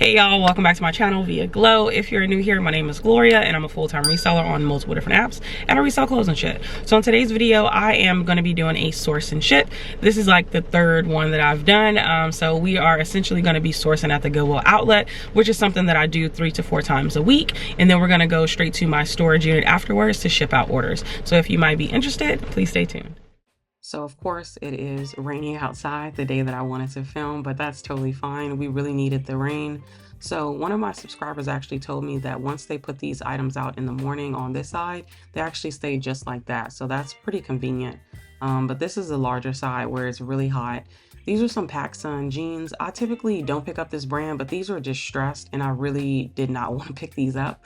Hey y'all, welcome back to my channel via Glow. If you're new here, my name is Gloria and I'm a full-time reseller on multiple different apps and I resell clothes and shit. So in today's video, I am going to be doing a source and ship. This is like the third one that I've done. So we are essentially going to be sourcing at the Goodwill outlet, which is something that I do 3 to 4 times a week. And then we're going to go straight to my storage unit afterwards to ship out orders. So if you might be interested, please stay tuned. So of course it is rainy outside the day that I wanted to film, but that's totally fine. We really needed the rain. So one of my subscribers actually told me that once they put these items out in the morning on this side, they actually stay just like that. So that's pretty convenient. But this is a larger side where it's really hot. These are some PacSun jeans. I typically don't pick up this brand, but these are distressed and I really did not want to pick these up.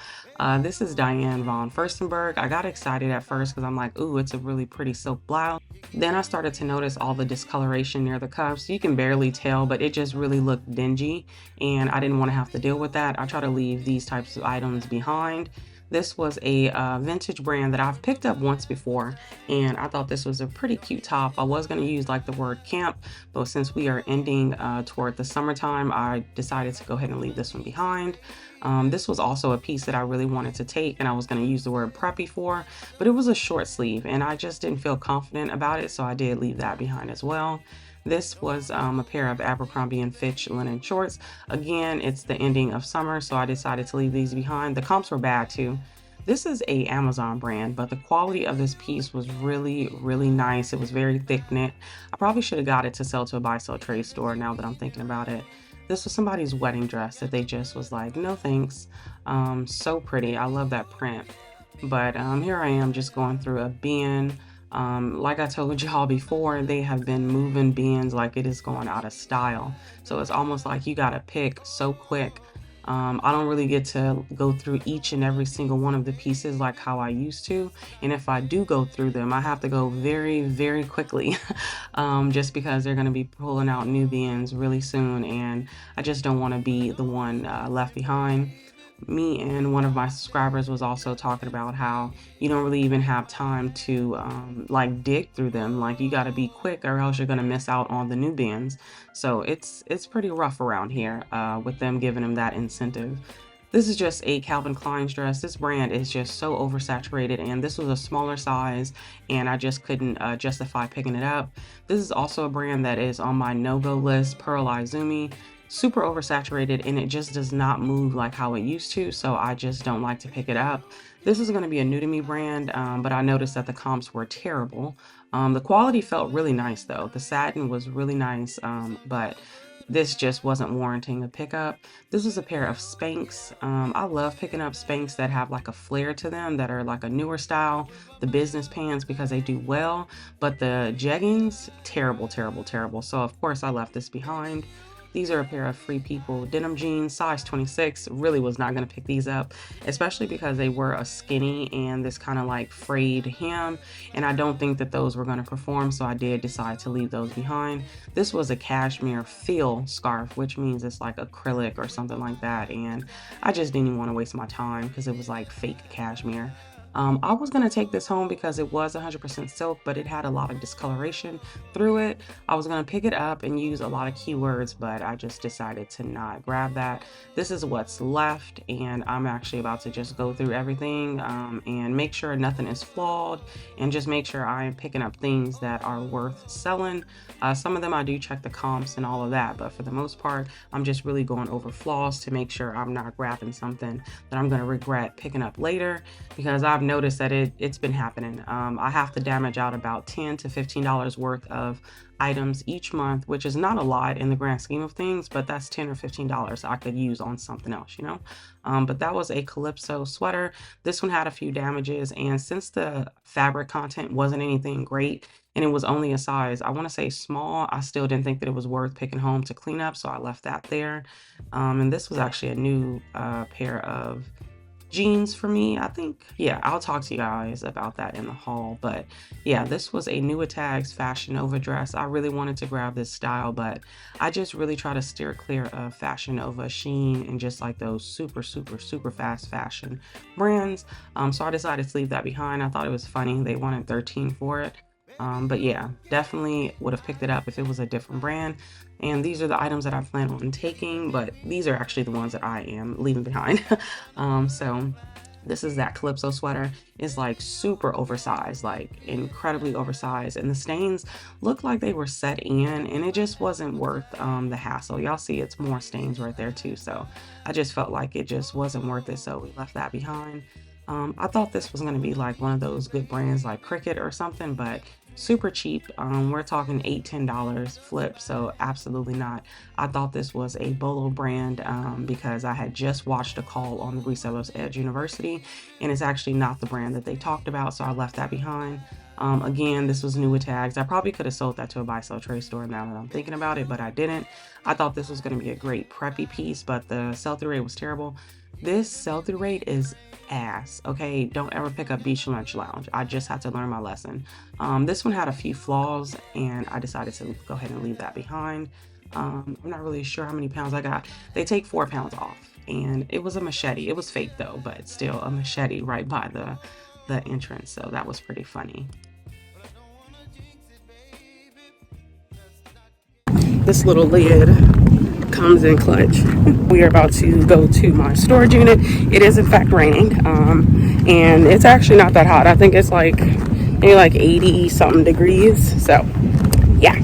This is Diane von Furstenberg. I got excited at first because I'm like, ooh, it's a really pretty silk blouse. Then I started to notice all the discoloration near the cuffs. You can barely tell, but it just really looked dingy and I didn't want to have to deal with that. I try to leave these types of items behind. This was a vintage brand that I've picked up once before, and I thought this was a pretty cute top. I was going to use like the word camp, but since we are ending toward the summertime, I decided to go ahead and leave this one behind. This was also a piece that I really wanted to take and I was going to use the word preppy for, but it was a short sleeve and I just didn't feel confident about it, so I did leave that behind as well. This was a pair of Abercrombie & Fitch linen shorts. Again, it's the ending of summer, so I decided to leave these behind. The comps were bad too. This is a Amazon brand, but the quality of this piece was really, really nice. It was very thick knit. I probably should have got it to sell to a buy sell trade store now that I'm thinking about it. This was somebody's wedding dress that they just was like, no thanks. So pretty. I love that print. But here I am just going through a bin. Like I told y'all before, they have been moving bins like it is going out of style. So it's almost like you gotta pick so quick. I don't really get to go through each and every single one of the pieces like how I used to. And if I do go through them, I have to go very, very quickly just because they're going to be pulling out new bins really soon. And I just don't want to be the one left behind. Me and one of my subscribers was also talking about how you don't really even have time to like dig through them. Like you got to be quick or else you're going to miss out on the new bins. So it's pretty rough around here with them giving them that incentive. This is just a Calvin Klein's dress. This brand is just so oversaturated and this was a smaller size and I just couldn't justify picking it up. This is also a brand that is on my no-go list, Pearl Izumi. Super oversaturated and it just does not move like how it used to, so I just don't like to pick it up. This is going to be a new to me brand, but I noticed that the comps were terrible. The quality felt really nice though. The satin was really nice, but this just wasn't warranting a pickup. This was a pair of Spanx. I love picking up Spanx that have like a flare to them, that are like a newer style. The business pants, because they do well, but the jeggings, terrible, terrible, terrible. So of course I left this behind. These are a pair of Free People denim jeans, size 26. Really was not going to pick these up, especially because they were a skinny and this kind of like frayed hem. And I don't think that those were going to perform, so I did decide to leave those behind. This was a cashmere feel scarf, which means it's like acrylic or something like that. And I just didn't even want to waste my time because it was like fake cashmere. I was going to take this home because it was 100% silk, but it had a lot of discoloration through it. I was going to pick it up and use a lot of keywords, but I just decided to not grab that. This is what's left, and I'm actually about to just go through everything and make sure nothing is flawed and just make sure I am picking up things that are worth selling. Some of them I do check the comps and all of that, but for the most part, I'm just really going over flaws to make sure I'm not grabbing something that I'm going to regret picking up later, because I've noticed that it's been happening. I have to damage out about $10 to $15 worth of items each month, which is not a lot in the grand scheme of things, but that's $10 or $15 I could use on something else, you know. But that was a Calypso sweater. This one had a few damages, and since the fabric content wasn't anything great and it was only a size, I want to say small, I still didn't think that it was worth picking home to clean up, so I left that there. And this was actually a new pair of jeans for me, I think. Yeah, I'll talk to you guys about that in the haul. But yeah, this was a New Tags Fashion Nova dress. I really wanted to grab this style, but I just really try to steer clear of Fashion Nova, Shein, and just like those super, super, super fast fashion brands. So I decided to leave that behind. I thought it was funny. They wanted 13 for it. But yeah, definitely would have picked it up if it was a different brand. And these are the items that I plan on taking, but these are actually the ones that I am leaving behind. So this is that Calypso sweater. It's like super oversized, like incredibly oversized, and the stains look like they were set in, and it just wasn't worth the hassle. Y'all see it's more stains right there too, so I just felt like it just wasn't worth it, so we left that behind. I thought this was going to be like one of those good brands like Cricket or something, but super cheap. We're talking $8-10 flip, so absolutely not. I thought this was a Bolo brand because I had just watched a call on the Resellers Edge University, and it's actually not the brand that they talked about, so I left that behind. Again, this was new with tags. I probably could have sold that to a buy sell trade store now that I'm thinking about it, but I didn't. I thought this was going to be a great preppy piece, but the sell-through rate was terrible. This sell-through rate is ass. Okay, don't ever pick up Beach Lunch Lounge. I just had to learn my lesson. This one had a few flaws, and I decided to go ahead and leave that behind. I'm not really sure how many pounds I got. They take 4 pounds off, and it was a machete. It was fake though, but still a machete right by the entrance, so that was pretty funny. This little lid comes in clutch. We are about to go to my storage unit. It is in fact raining, and it's actually not that hot. I think it's like maybe like 80 something degrees. So yeah,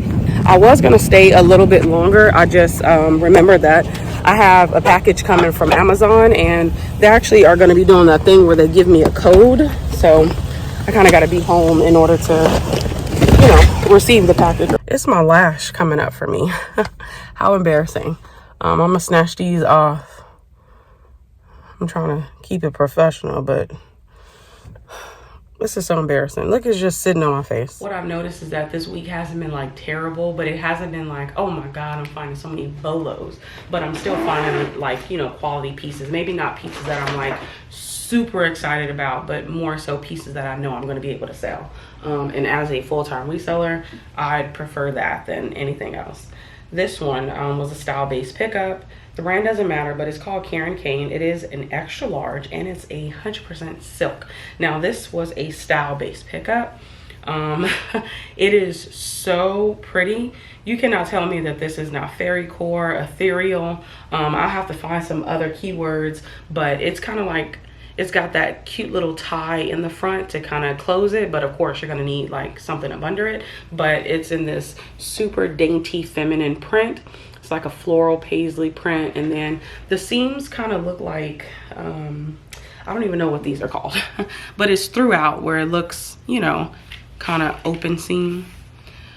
I was gonna stay a little bit longer. I just remembered that I have a package coming from Amazon, and they actually are going to be doing that thing where they give me a code. So I kind of got to be home in order to, you know, receive the package. It's my lash coming up for me. How embarrassing. I'm gonna snatch these off. I'm trying to keep it professional, but this is so embarrassing. Look, it's just sitting on my face. What I've noticed is that this week hasn't been like terrible, but it hasn't been like, oh my God, I'm finding so many bolos. But I'm still finding like, you know, quality pieces. Maybe not pieces that I'm like super excited about, but more so pieces that I know I'm going to be able to sell. And as a full-time reseller, I'd prefer that than anything else. This one was a style-based pickup. The brand doesn't matter, but it's called Karen Kane. It is an extra large, and it's 100% silk. Now, this was a style-based pickup. It is so pretty. You cannot tell me that this is not fairy core, ethereal. I'll have to find some other keywords, but it's kind of like, it's got that cute little tie in the front to kind of close it, but of course you're gonna need like something up under it. But it's in this super dainty feminine print. It's like a floral paisley print, and then the seams kind of look like, I don't even know what these are called, but it's throughout where it looks, you know, kind of open seam.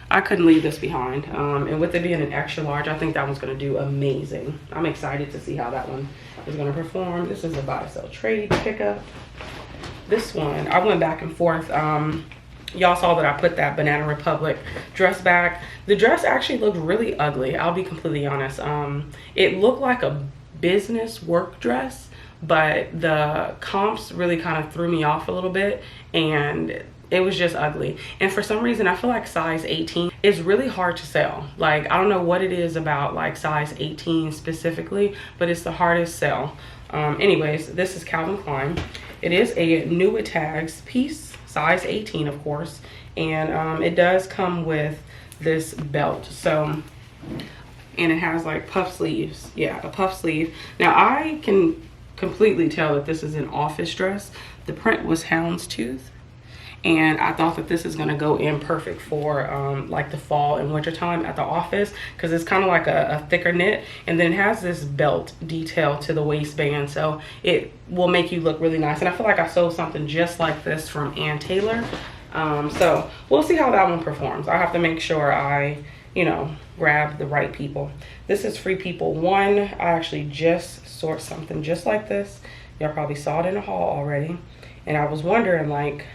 I couldn't leave this behind. And with it being an extra large, I think that one's gonna do amazing. I'm excited to see how that one is gonna perform. This is a buy sell trade pickup. This one, I went back and forth. Y'all saw that I put that Banana Republic dress back. The dress actually looked really ugly, I'll be completely honest. It looked like a business work dress, but the comps really kind of threw me off a little bit, and it was just ugly. And for some reason, I feel like size 18 is really hard to sell. Like, I don't know what it is about like size 18 specifically, but it's the hardest sell. Anyways, this is Calvin Klein. It is a new with tags piece, size 18 of course, and it does come with this belt. So, and it has like puff sleeves. Yeah, a puff sleeve. Now I can completely tell that this is an office dress. The print was houndstooth, and I thought that this is gonna go in perfect for like the fall and winter time at the office, because it's kind of like a thicker knit, and then it has this belt detail to the waistband, so it will make you look really nice. And I feel like I sold something just like this from Ann Taylor, so we'll see how that one performs. I have to make sure I, you know, grab the right people. This is Free People 1. I actually just sourced something just like this. Y'all probably saw it in the haul already, and I was wondering like,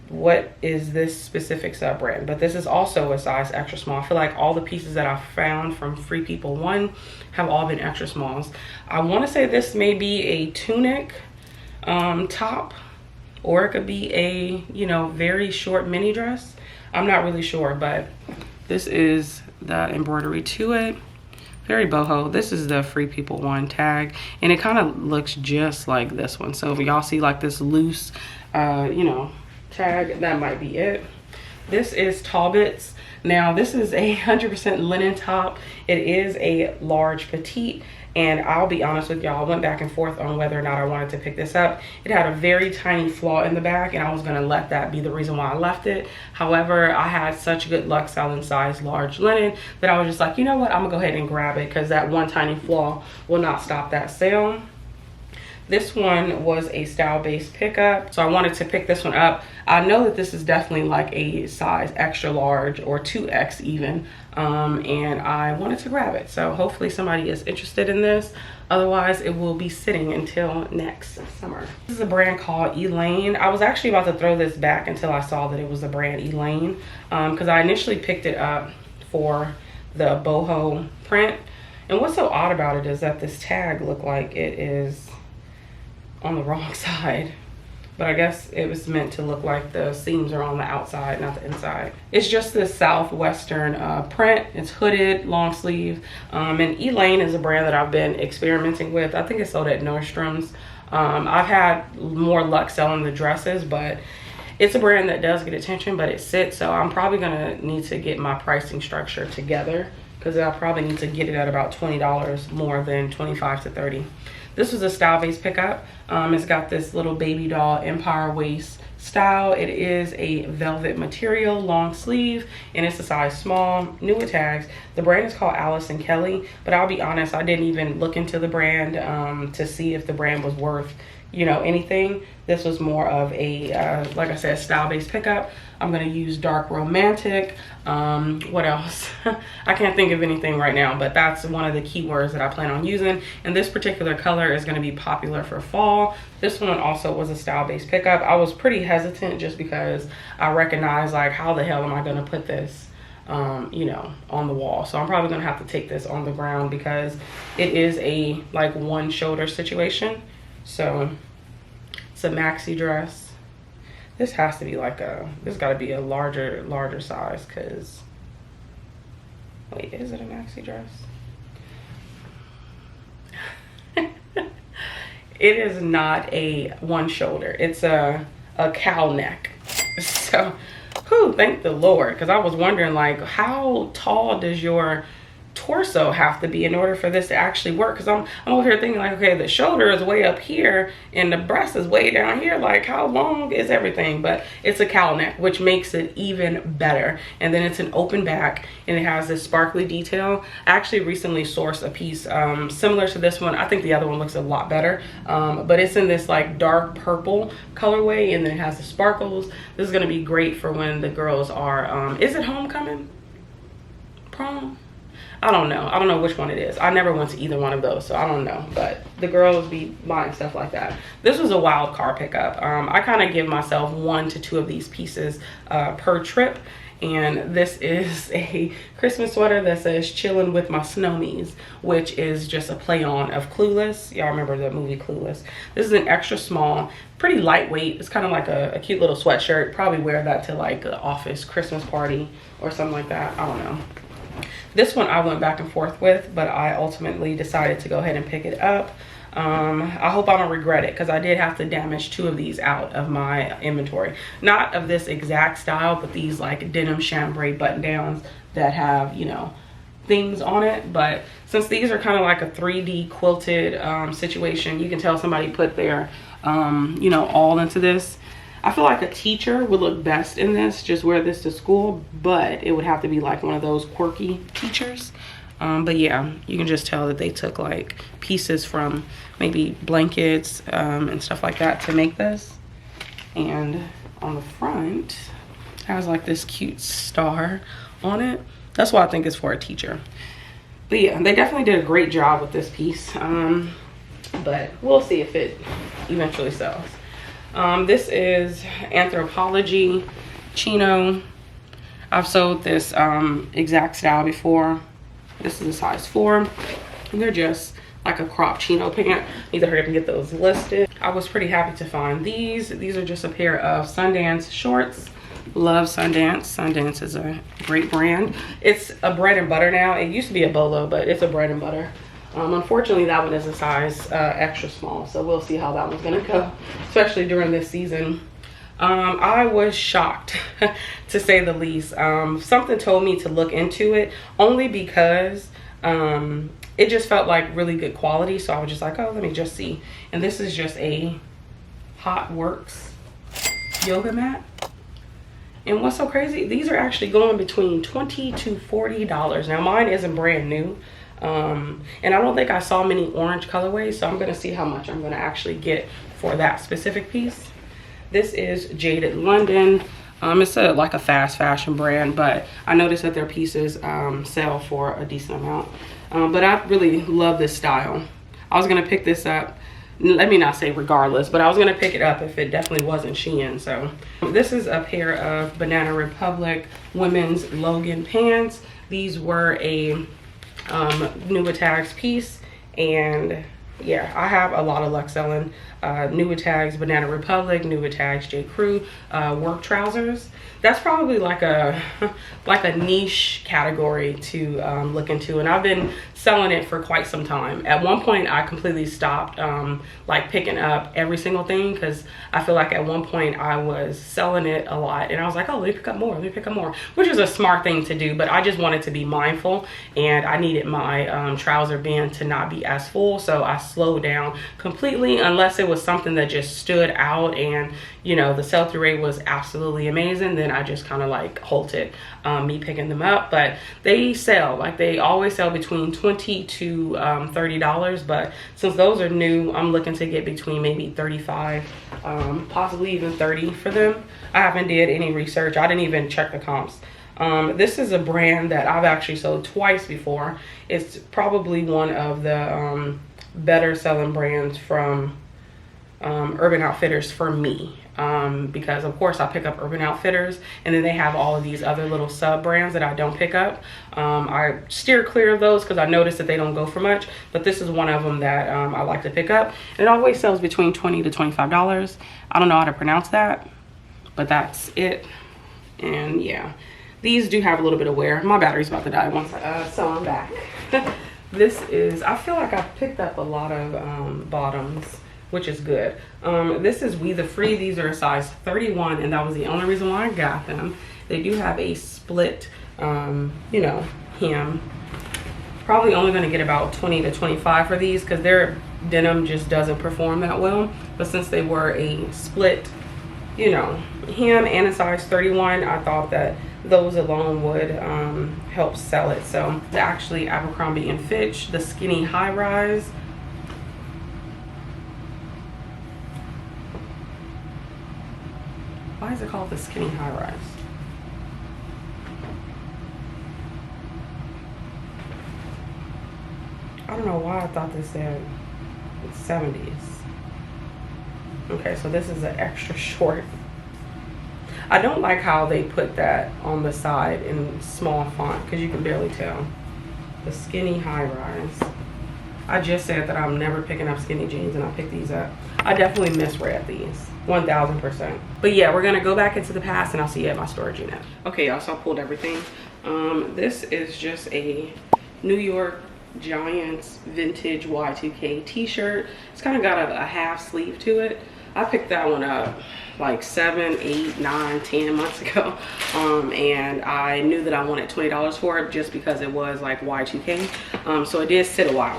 what is this specific sub brand? But this is also a size extra small. I feel like all the pieces that I found from Free People 1 have all been extra smalls. I want to say this may be a tunic top, or it could be a, you know, very short mini dress. I'm not really sure, but this is the embroidery to it. Very boho. This is the Free People 1 tag, and it kind of looks just like this one. So if y'all see like this loose, you know, tag, that might be it. This is 𝕃𝕀ℕ𝕂𝕊. Now this is a 100% linen top. It is a large petite, and I'll be honest with y'all, I went back and forth on whether or not I wanted to pick this up. It had a very tiny flaw in the back, and I was gonna let that be the reason why I left it. However, I had such good luck selling size large linen that I was just like, you know what, I'm gonna go ahead and grab it because that one tiny flaw will not stop that sale. This one was a style-based pickup, so I wanted to pick this one up. I know that this is definitely like a size extra large or 2X even, and I wanted to grab it. So hopefully somebody is interested in this. Otherwise, it will be sitting until next summer. This is a brand called 𝕃𝕀ℕ𝕂𝕊. I was actually about to throw this back until I saw that it was the brand 𝕃𝕀ℕ𝕂𝕊, because I initially picked it up for the boho print. And what's so odd about it is that this tag looked like it is on the wrong side, but I guess it was meant to look like the seams are on the outside, not the inside. It's just this southwestern print. It's hooded, long sleeve, and 𝕃𝕀ℕ𝕂𝕊 is a brand that I've been experimenting with. I think it's sold at Nordstrom's. I've had more luck selling the dresses, but it's a brand that does get attention, but it sits, so I'm probably gonna need to get my pricing structure together because I'll probably need to get it at about $20 more than $25 to $30. This was a style-based pickup. It's got this little baby doll empire waist style. It is a velvet material, long sleeve, and it's a size small, new with tags. The brand is called Alice & Kelly, but I'll be honest, I didn't even look into the brand to see if the brand was worth, you know, anything. This was more of a, like I said, style-based pickup. I'm gonna use dark romantic. What else? I can't think of anything right now, but that's one of the keywords that I plan on using. And this particular color is gonna be popular for fall. This one also was a style-based pickup. I was pretty hesitant just because I recognize, like, how the hell am I gonna put this, you know, on the wall? So I'm probably gonna have to take this on the ground because it is a like one shoulder situation. So it's a maxi dress. This has to be like this got to be a larger size, because wait, is it a maxi dress? It is not a one shoulder. It's a cow neck. So, whew, thank the Lord, because I was wondering, like, how tall does your torso have to be in order for this to actually work? Because I'm over here thinking, like, okay, the shoulder is way up here and the breast is way down here, like, how long is everything? But it's a cowl neck, which makes it even better. And then it's an open back, and it has this sparkly detail. I actually recently sourced a piece similar to this one. I think the other one looks a lot better, but it's in this like dark purple colorway, and then it has the sparkles. This is going to be great for when the girls are is it homecoming, prom? I don't know which one it is. I never went to either one of those, so I don't know, but the girls be buying stuff like that. This was a wild card pickup. I kind of give myself 1 to 2 of these pieces per trip, and this is a Christmas sweater that says chilling with my snowmies, which is just a play on of Clueless. Y'all remember the movie Clueless? This is an extra small, pretty lightweight. It's kind of like a cute little sweatshirt. Probably wear that to like an office Christmas party or something like that. I don't know. This one I went back and forth with, but I ultimately decided to go ahead and pick it up. I hope I don't regret it, because I did have to damage 2 of these out of my inventory. Not of this exact style, but these like denim chambray button downs that have, you know, things on it. But since these are kind of like a 3D quilted situation, you can tell somebody put their, you know, all into this. I feel like a teacher would look best in this, just wear this to school, but it would have to be like one of those quirky teachers. But yeah, you can just tell that they took like pieces from maybe blankets and stuff like that to make this. And on the front, it has like this cute star on it. That's why I think it's for a teacher. But yeah, they definitely did a great job with this piece. But we'll see if it eventually sells. This is Anthropologie chino. I've sold this exact style before. This is a size 4, and they're just like a crop chino pant. Need to hurry up and get those listed. I was pretty happy to find these. These are just a pair of Sundance shorts. Love Sundance. Sundance is a great brand. It's a bread and butter now. It used to be a bolo, but it's a bread and butter. Unfortunately, that one is a size extra small, so we'll see how that one's gonna go, especially during this season. I was shocked to say the least. Something told me to look into it only because it just felt like really good quality. So I was just like, oh, let me just see. And this is just a Hot Works yoga mat. And what's so crazy, these are actually going between $20 to $40. Now mine isn't brand new. And I don't think I saw many orange colorways, so I'm gonna see how much I'm gonna actually get for that specific piece. This is Jaded London. It's like a fast fashion brand, but I noticed that their pieces sell for a decent amount. But I really love this style. I was gonna pick this up, let me not say regardless, but I was gonna pick it up if it definitely wasn't Shein. So this is a pair of Banana Republic women's Logan pants. These were a 𝕃𝕀ℕ𝕂𝕊 piece, and yeah, I have a lot of luck selling 𝕃𝕀ℕ𝕂, Banana Republic, 𝕃𝕀ℕ𝕂, J.Crew work trousers. That's probably like a niche category to look into, and I've been selling it for quite some time. At one point I completely stopped like picking up every single thing, because I feel like at one point I was selling it a lot and I was like, oh, let me pick up more, which is a smart thing to do, but I just wanted to be mindful, and I needed my trouser band to not be as full, so I slowed down completely, unless it was something that just stood out and, you know, the sell-through rate was absolutely amazing. Then I just kind of like halted me picking them up. But they sell, like they always sell between $20 to $30, but since those are new, I'm looking to get between maybe $35, possibly even $30 for them. I haven't did any research. I didn't even check the comps. This is a brand that I've actually sold twice before. It's probably one of the better selling brands from Urban Outfitters for me, because of course I pick up Urban Outfitters, and then they have all of these other little sub brands that I don't pick up. I steer clear of those because I noticed that they don't go for much, but this is one of them that I like to pick up. It always sells between $20 to $25. I don't know how to pronounce that, but that's it. And yeah, these do have a little bit of wear. My battery's about to die once so I'm back. This is, I feel like I've picked up a lot of bottoms, which is good. This is We The Free. These are a size 31, and that was the only reason why I got them. They do have a split, you know, hem. Probably only gonna get about 20 to 25 for these, because their denim just doesn't perform that well. But since they were a split, you know, hem and a size 31, I thought that those alone would help sell it. So it's actually Abercrombie & Fitch, the skinny high rise. Why is it called the skinny high rise? I don't know why I thought this said 70s. Okay, so this is an extra short. I don't like how they put that on the side in small font, because you can barely tell. The skinny high rise. I just said that I'm never picking up skinny jeans, and I picked these up. I definitely misread these, 1000%. But yeah, we're gonna go back into the past, and I'll see you at my storage unit. Okay, y'all, so I pulled everything. This is just a New York Giants vintage Y2K t-shirt. It's kind of got a half sleeve to it. I picked that one up like 7, 8, 9, 10 months ago, and I knew that I wanted $20 for it just because it was like Y2K, so it did sit a while.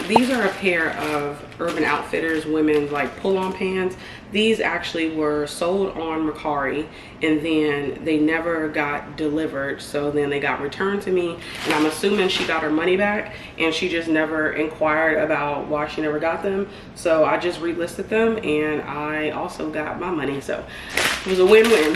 These are a pair of Urban Outfitters women's like pull-on pants. These actually were sold on Mercari, and then they never got delivered, so then they got returned to me, and I'm assuming she got her money back, and she just never inquired about why she never got them. So I just relisted them, and I also got my money, so it was a win-win.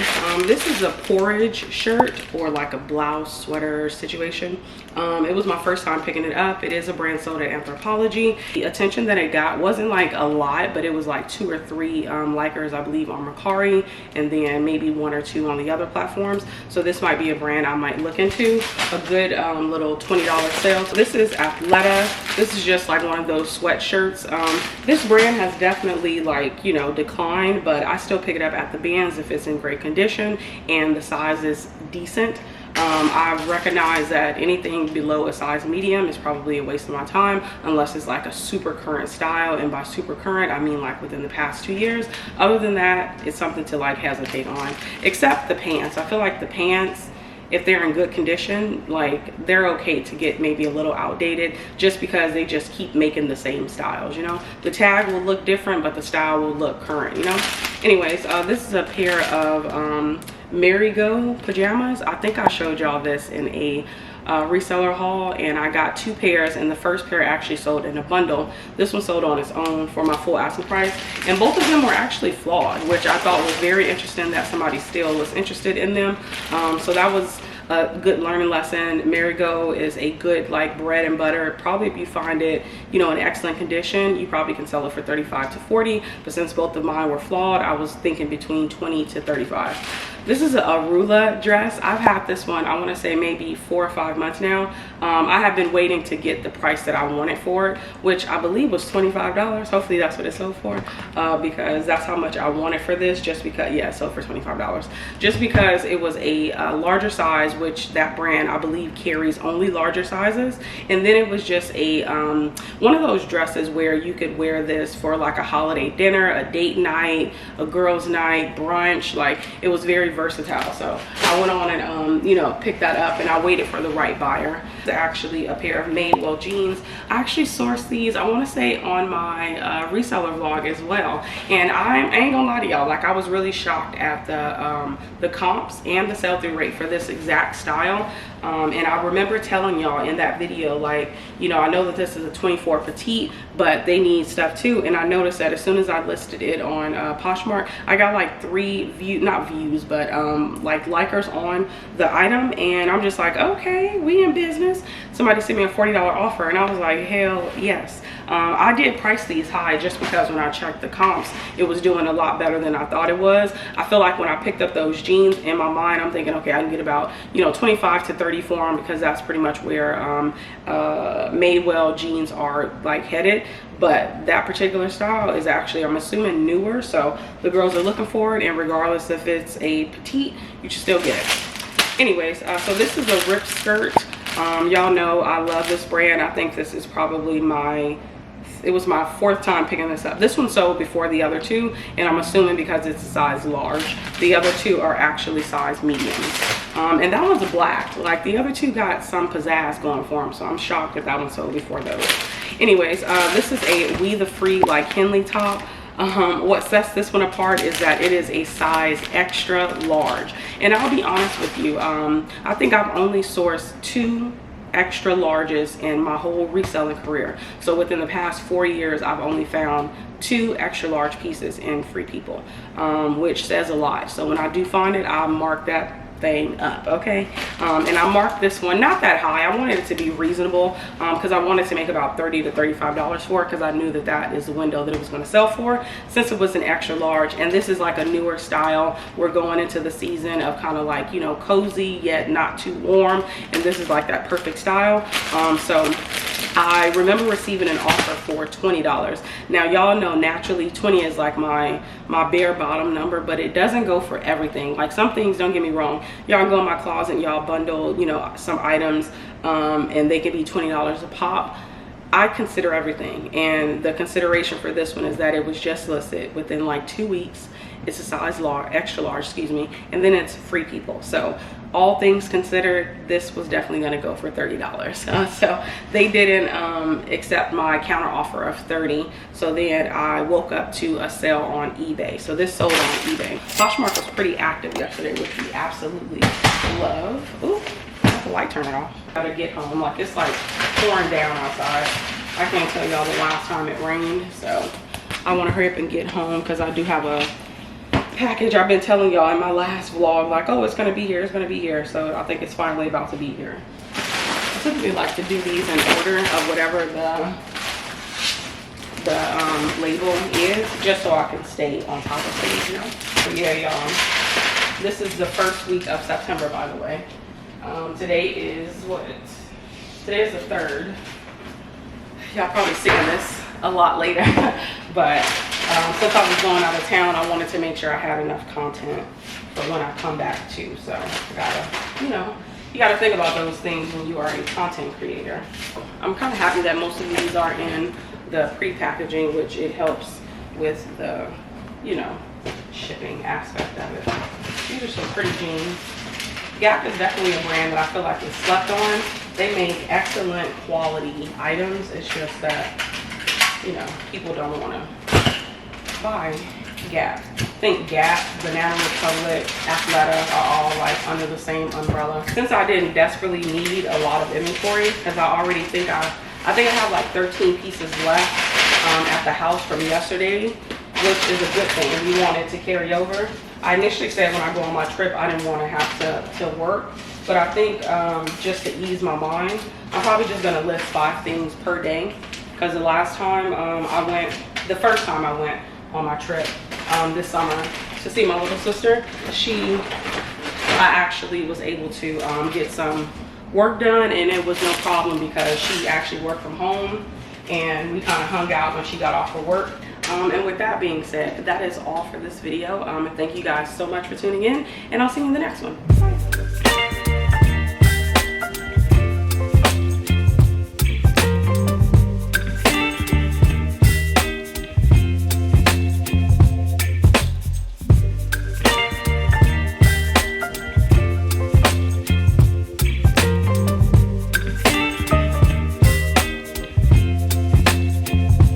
This is a porridge shirt, or like a blouse sweater situation. It was my first time picking it up. It is a brand sold at Anthropologie. The attention that it got wasn't like a lot, but it was like 2 or 3 likers, I believe, on Mercari, and then maybe 1 or 2 on the other platforms. So this might be a brand I might look into. A good little $20 sale. So this is Athleta. This is just like one of those sweatshirts. This brand has definitely, like, you know, declined, but I still pick it up at the Bands if it's in great condition and the size is decent. I recognize that anything below a size medium is probably a waste of my time unless it's like a super current style, and by super current I mean like within the past 2 years. Other than that, it's something to like hesitate on, except the pants. I feel like the pants, if they're in good condition, like they're okay to get maybe a little outdated just because they just keep making the same styles, you know. The tag will look different, but the style will look current, you know. Anyways, this is a pair of 𝕃𝕀ℕ𝕂 pajamas. I think I showed y'all this in a reseller haul, and I got 2 pairs, and the first pair actually sold in a bundle. This one sold on its own for my full asking price, and both of them were actually flawed, which I thought was very interesting that somebody still was interested in them. So that was a good learning lesson. 𝕃𝕀ℕ𝕂 is a good like bread and butter. Probably if you find it, you know, in excellent condition, you probably can sell it for 35 to 40, but since both of mine were flawed, I was thinking between 20 to 35. This is a Rula dress. I've had this one, I want to say maybe 4 or 5 months now. I have been waiting to get the price that I wanted for it, which I believe was $25. Hopefully that's what it sold for, because that's how much I wanted for this, just because, yeah, it sold for $25. Just because it was a larger size, which that brand I believe carries only larger sizes. And then it was just a one of those dresses where you could wear this for like a holiday dinner, a date night, a girls night, brunch. Like it was very versatile. So I went on and you know, picked that up, and I waited for the right buyer. It's actually a pair of 𝕃𝕀ℕ𝕂 jeans. I actually sourced these, I want to say, on my reseller vlog as well, and I ain't gonna lie to y'all, like I was really shocked at the comps and the sell-through rate for this exact style. And I remember telling y'all in that video, like, you know, I know that this is a 24 petite, but they need stuff too. And I noticed that as soon as I listed it on Poshmark, I got like 3 views, but like likers on the item, and I'm just like, okay, we in business. Somebody sent me a $40 offer, and I was like, hell yes. I did price these high just because when I checked the comps, it was doing a lot better than I thought it was. I feel like when I picked up those jeans, in my mind I'm thinking, okay, I can get about, you know, 25 to 30 for them, because that's pretty much where Madewell jeans are like headed. But that particular style is actually, I'm assuming, newer, so the girls are looking for it, and regardless if it's a petite, you should still get it. Anyways, so this is a ripped skirt. Y'all know I love this brand. I think this is probably it was my 4th time picking this up. This one sold before the other 2, and I'm assuming because it's a size large. The other 2 are actually size mediums. And that one's a black. Like the other 2 got some pizzazz going for them, so I'm shocked that that one sold before those. Anyways, this is a We the Free like Henley top. What sets this one apart is that it is a size extra large, and I'll be honest with you, I think I've only sourced 2 extra larges in my whole reselling career. So within the past 4 years, I've only found 2 extra large pieces in Free People, which says a lot. So when I do find it, I'll mark that thing up, okay? And I marked this one not that high. I wanted it to be reasonable, because I wanted to make about $30 to $35 for it, because I knew that that is the window that it was going to sell for, since it was an extra large. And this is like a newer style. We're going into the season of kind of like, you know, cozy yet not too warm, and this is like that perfect style. So I remember receiving an offer for $20. Now y'all know naturally 20 is like my bare bottom number, but it doesn't go for everything. Like some things, don't get me wrong, y'all go in my closet and y'all bundle, you know, some items, and they can be $20 a pop. I consider everything, and the consideration for this one is that it was just listed within like 2 weeks. It's a size large, extra large, excuse me, and then it's Free People. So all things considered, this was definitely going to go for $30. So they didn't accept my counter offer of $30. So then I woke up to a sale on eBay. So this sold on eBay. Poshmark was pretty active yesterday, which we absolutely love. Ooh, I have the light turn it off. Gotta get home. Like it's like pouring down outside. I can't tell y'all the last time it rained. So I want to hurry up and get home, because I do have a package I've been telling y'all in my last vlog, like, oh, it's gonna be here, it's gonna be here. So I think it's finally about to be here. I typically like to do these in order of whatever the label is, just so I can stay on top of things, you know. So yeah, y'all, this is the first week of September, by the way. Today is what? Today is the 3rd. Y'all probably seeing this a lot later, but since I was going out of town, I wanted to make sure I had enough content for when I come back too. So I gotta, you know, you got to think about those things when you are a content creator. I'm kind of happy that most of these are in the pre-packaging, which it helps with the, you know, shipping aspect of it. These are some pretty jeans. Gap is definitely a brand that I feel like is slept on. They make excellent quality items. It's just that, you know, people don't want to buy Gap. I think Gap, Banana Republic, Athleta are all like under the same umbrella. Since I didn't desperately need a lot of inventory, because I already think I have like 13 pieces left at the house from yesterday, which is a good thing if you want it to carry over. I initially said when I go on my trip, I didn't want to have to work, but I think just to ease my mind, I'm probably just gonna list 5 things per day. Because the last time the first time I went on my trip this summer to see my little sister, I actually was able to get some work done, and it was no problem because she actually worked from home, and we kind of hung out when she got off of work. And with that being said, that is all for this video. And thank you guys so much for tuning in, and I'll see you in the next one. Bye.